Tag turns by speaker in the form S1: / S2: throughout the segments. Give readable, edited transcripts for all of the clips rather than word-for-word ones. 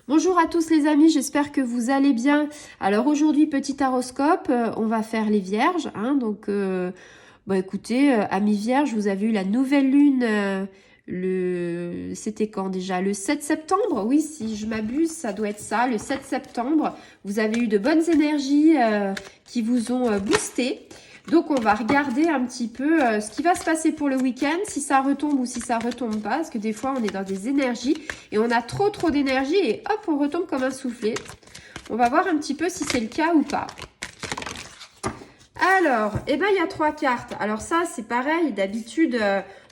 S1: Bonjour à tous les amis, j'espère que vous allez bien. Alors aujourd'hui, petit horoscope, on va faire les vierges. Écoutez, amis vierges, vous avez eu la nouvelle lune, c'était quand déjà? Le 7 septembre? Oui, si je m'abuse, ça doit être ça, le 7 septembre. Vous avez eu de bonnes énergies qui vous ont boosté. Donc on va regarder un petit peu ce qui va se passer pour le week-end, si ça retombe ou si ça retombe pas, parce que des fois on est dans des énergies et on a trop d'énergie et hop, on retombe comme un soufflé. On va voir un petit peu si c'est le cas ou pas. Alors, il y a 3 cartes. Alors ça, c'est pareil, d'habitude,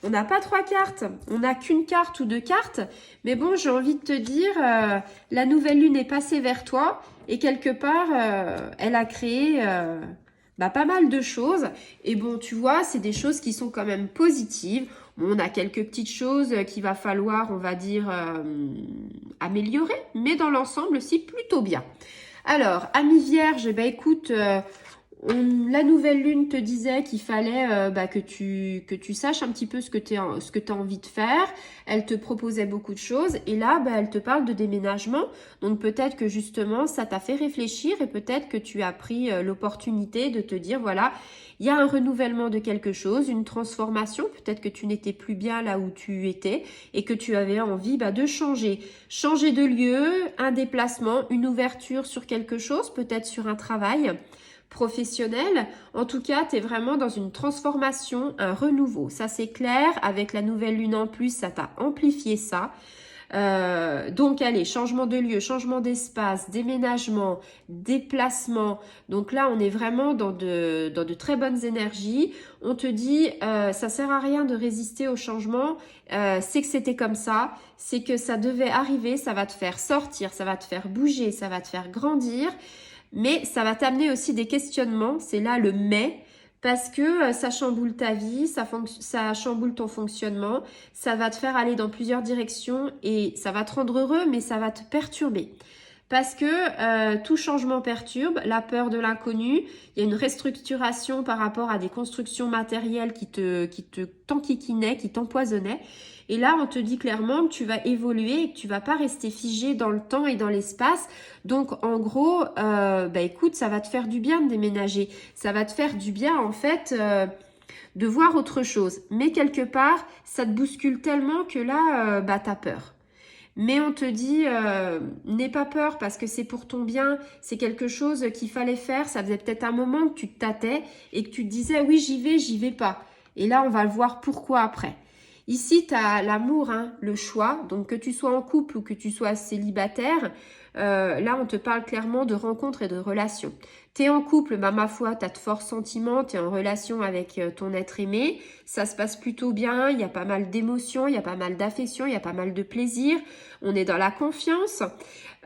S1: on n'a pas 3 cartes. On n'a qu'une carte ou 2 cartes. Mais bon, j'ai envie de te dire, la nouvelle lune est passée vers toi et quelque part, elle a créé pas mal de choses. Et bon, tu vois, c'est des choses qui sont quand même positives. Bon, on a quelques petites choses qu'il va falloir, on va dire, améliorer. Mais dans l'ensemble, c'est plutôt bien. Alors, amis vierges, écoute... la nouvelle lune te disait qu'il fallait que tu saches un petit peu ce que tu as envie de faire. Elle te proposait beaucoup de choses et là, elle te parle de déménagement. Donc peut-être que justement, ça t'a fait réfléchir et peut-être que tu as pris l'opportunité de te dire, voilà, il y a un renouvellement de quelque chose, une transformation. Peut-être que tu n'étais plus bien là où tu étais et que tu avais envie de changer. Changer de lieu, un déplacement, une ouverture sur quelque chose, peut-être sur un travail professionnel. En tout cas, tu es vraiment dans une transformation, un renouveau. Ça, c'est clair. Avec la nouvelle lune en plus, ça t'a amplifié ça. Donc, allez, changement de lieu, changement d'espace, déménagement, déplacement. Donc là, on est vraiment dans de très bonnes énergies. On te dit, ça sert à rien de résister au changement. C'est que c'était comme ça. C'est que ça devait arriver. Ça va te faire sortir, ça va te faire bouger, ça va te faire grandir. Mais ça va t'amener aussi des questionnements, c'est là le mais, parce que ça chamboule ta vie, ça chamboule ton fonctionnement, ça va te faire aller dans plusieurs directions et ça va te rendre heureux, mais ça va te perturber. Parce que tout changement perturbe, la peur de l'inconnu, il y a une restructuration par rapport à des constructions matérielles qui te t'enquiquinaient, qui t'empoisonnaient. Et là, on te dit clairement que tu vas évoluer et que tu vas pas rester figé dans le temps et dans l'espace. Donc, en gros, écoute, ça va te faire du bien de déménager. Ça va te faire du bien, en fait, de voir autre chose. Mais quelque part, ça te bouscule tellement que là, t'as peur. Mais on te dit, n'aie pas peur parce que c'est pour ton bien, c'est quelque chose qu'il fallait faire. Ça faisait peut-être un moment que tu te tâtais et que tu te disais, oui, j'y vais pas. Et là, on va le voir pourquoi après. Ici, tu as l'amour, le choix. Donc, que tu sois en couple ou que tu sois célibataire, là, on te parle clairement de rencontres et de relations. Tu es en couple, ma foi, tu as de forts sentiments, tu es en relation avec ton être aimé. Ça se passe plutôt bien, il y a pas mal d'émotions, il y a pas mal d'affection, il y a pas mal de plaisir. On est dans la confiance.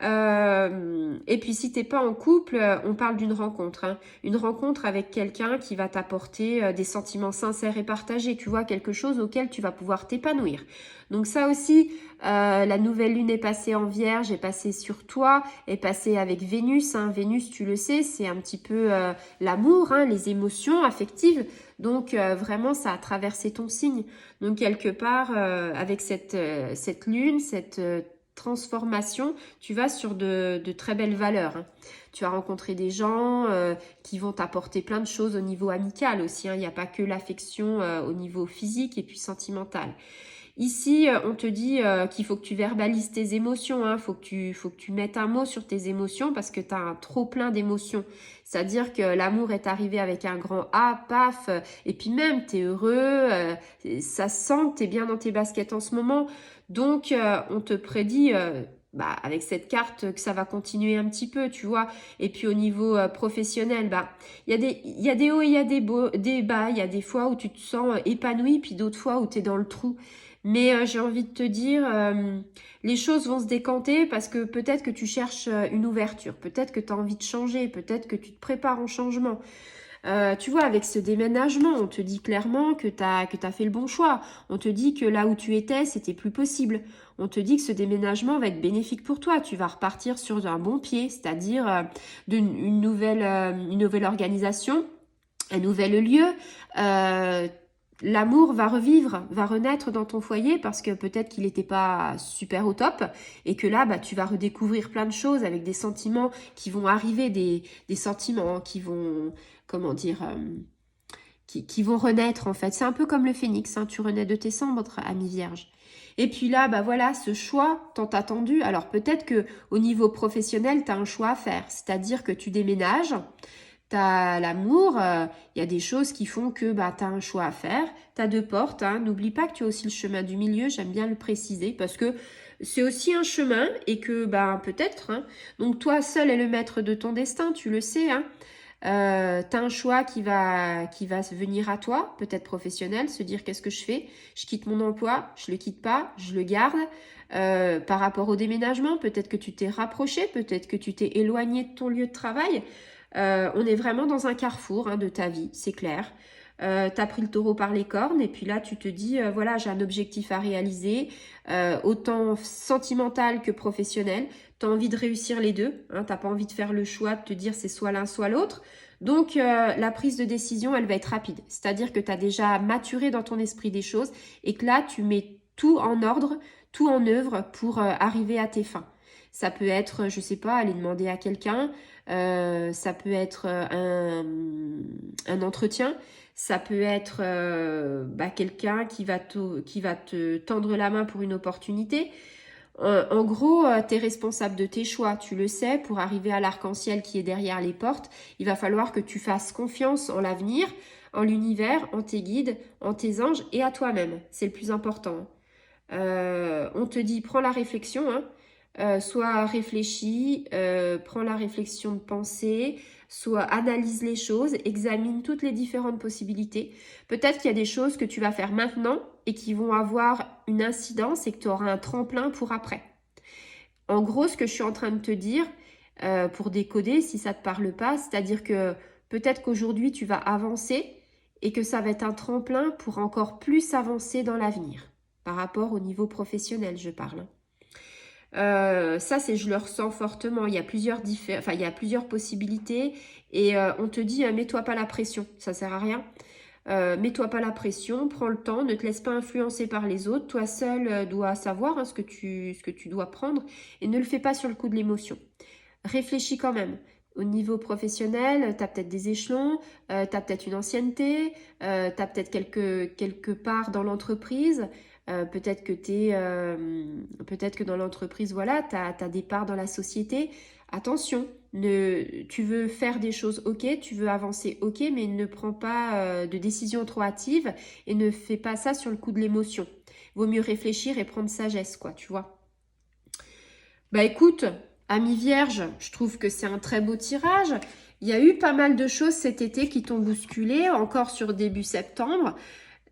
S1: Et puis, si t'es pas en couple, on parle d'une rencontre. Une rencontre avec quelqu'un qui va t'apporter des sentiments sincères et partagés. Tu vois, quelque chose auquel tu vas pouvoir t'épanouir. Donc ça aussi, la nouvelle lune est passée en Vierge, est passée sur toi, est passée avec Vénus. Vénus, tu le sais, c'est un petit peu l'amour, les émotions affectives. Donc vraiment, ça a traversé ton signe. Donc quelque part, avec cette lune, cette transformation, tu vas sur de très belles valeurs. Tu vas rencontrer des gens qui vont t'apporter plein de choses au niveau amical aussi. Il n'y a pas que l'affection au niveau physique et puis sentimental. Ici, on te dit qu'il faut que tu verbalises tes émotions, faut que tu mettes un mot sur tes émotions parce que tu as un trop plein d'émotions. C'est-à-dire que l'amour est arrivé avec un grand A, paf, et puis même, tu es heureux, ça sent que tu es bien dans tes baskets en ce moment. Donc, on te prédit... avec cette carte que ça va continuer un petit peu, tu vois. Et puis au niveau professionnel, il y a des hauts et il y a des bas. Il y a des fois où tu te sens épanoui, puis d'autres fois où tu es dans le trou. Mais j'ai envie de te dire, les choses vont se décanter parce que peut-être que tu cherches une ouverture, peut-être que tu as envie de changer, peut-être que tu te prépares en changement. Tu vois, avec ce déménagement, on te dit clairement que tu as fait le bon choix. On te dit que là où tu étais, c'était plus possible. On te dit que ce déménagement va être bénéfique pour toi. Tu vas repartir sur un bon pied, c'est-à-dire une nouvelle organisation, un nouvel lieu. l'amour va revivre, va renaître dans ton foyer parce que peut-être qu'il n'était pas super au top et que là, bah, tu vas redécouvrir plein de choses avec des sentiments qui vont arriver, des sentiments qui vont, comment dire, qui vont renaître en fait. C'est un peu comme le phénix, hein, tu renais de tes cendres, ami vierge. Et puis là, bah voilà, ce choix tant attendu. Alors peut-être que au niveau professionnel, tu as un choix à faire, c'est-à-dire que tu déménages, tu as l'amour, il y a des choses qui font que bah, tu as un choix à faire. Tu as deux portes, hein. N'oublie pas que tu as aussi le chemin du milieu, j'aime bien le préciser parce que c'est aussi un chemin et que bah, peut-être, hein, donc toi seul est le maître de ton destin, tu le sais, hein. T'as un choix qui va venir à toi, peut-être professionnel, se dire qu'est-ce que je fais? Je quitte mon emploi, je le quitte pas, je le garde. Par rapport au déménagement, peut-être que tu t'es rapproché, peut-être que tu t'es éloigné de ton lieu de travail. On est vraiment dans un carrefour, hein, de ta vie, c'est clair. T'as pris le taureau par les cornes et puis là tu te dis voilà, j'ai un objectif à réaliser, autant sentimental que professionnel. Tu as envie de réussir les deux, hein, tu n'as pas envie de faire le choix de te dire c'est soit l'un soit l'autre. Donc la prise de décision elle va être rapide, c'est-à-dire que tu as déjà maturé dans ton esprit des choses et que là tu mets tout en ordre, tout en œuvre pour arriver à tes fins. Ça peut être, je sais pas, aller demander à quelqu'un, ça peut être un entretien, ça peut être bah, quelqu'un qui va te tendre la main pour une opportunité. En gros, tu es responsable de tes choix, tu le sais, pour arriver à l'arc-en-ciel qui est derrière les portes, il va falloir que tu fasses confiance en l'avenir, en l'univers, en tes guides, en tes anges et à toi-même. C'est le plus important. On te dit, prends la réflexion, hein. Soit réfléchis, prends la réflexion de pensée, soit analyse les choses, examine toutes les différentes possibilités. Peut-être qu'il y a des choses que tu vas faire maintenant et qui vont avoir une incidence et que tu auras un tremplin pour après. En gros, ce que je suis en train de te dire, pour décoder, si ça ne te parle pas, c'est-à-dire que peut-être qu'aujourd'hui, tu vas avancer et que ça va être un tremplin pour encore plus avancer dans l'avenir, par rapport au niveau professionnel, je parle. Ça, je le ressens fortement. Il y a plusieurs possibilités et on te dit mets-toi pas la pression, ça sert à rien. Mets-toi pas la pression, prends le temps, ne te laisse pas influencer par les autres. Toi seul dois savoir hein, ce que tu dois prendre et ne le fais pas sur le coup de l'émotion. Réfléchis quand même. Au niveau professionnel, tu as peut-être des échelons, tu as peut-être une ancienneté, tu as peut-être quelque part dans l'entreprise. Peut-être que dans l'entreprise, voilà, tu as des parts dans la société. Attention, tu veux faire des choses, ok, tu veux avancer, ok, mais ne prends pas de décision trop hâtive et ne fais pas ça sur le coup de l'émotion. Vaut mieux réfléchir et prendre sagesse, quoi, tu vois. Bah écoute, ami vierge, je trouve que c'est un très beau tirage. Il y a eu pas mal de choses cet été qui t'ont bousculé, encore sur début septembre.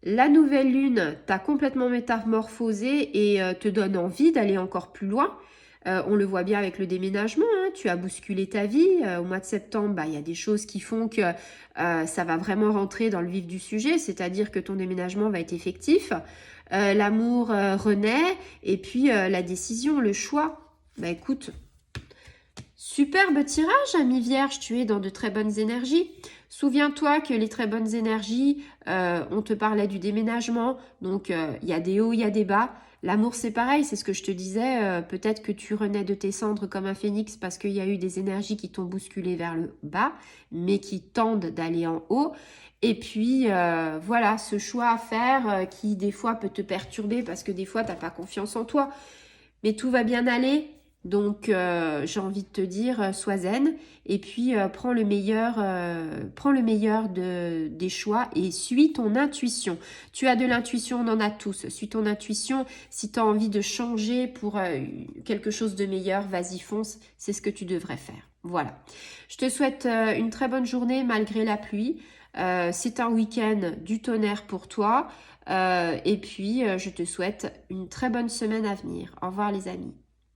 S1: La nouvelle lune t'a complètement métamorphosé et te donne envie d'aller encore plus loin. On le voit bien avec le déménagement, hein, tu as bousculé ta vie. Au mois de septembre, bah, il y a des choses qui font que ça va vraiment rentrer dans le vif du sujet, c'est-à-dire que ton déménagement va être effectif. L'amour renaît et puis la décision, le choix. Bah écoute, superbe tirage, ami vierge, tu es dans de très bonnes énergies. Souviens-toi que les très bonnes énergies, on te parlait du déménagement, donc il y a des hauts, il y a des bas. L'amour, c'est pareil, c'est ce que je te disais. Peut-être que tu renais de tes cendres comme un phénix parce qu'il y a eu des énergies qui t'ont bousculé vers le bas, mais qui tendent d'aller en haut. Et puis, voilà, ce choix à faire qui, des fois, peut te perturber parce que des fois, tu n'as pas confiance en toi. Mais tout va bien aller. Donc, j'ai envie de te dire, sois zen et puis prends le meilleur des choix et suis ton intuition. Tu as de l'intuition, on en a tous. Suis ton intuition. Si tu as envie de changer pour quelque chose de meilleur, vas-y, fonce. C'est ce que tu devrais faire. Voilà. Je te souhaite une très bonne journée malgré la pluie. C'est un week-end du tonnerre pour toi. Et puis, je te souhaite une très bonne semaine à venir. Au revoir les amis.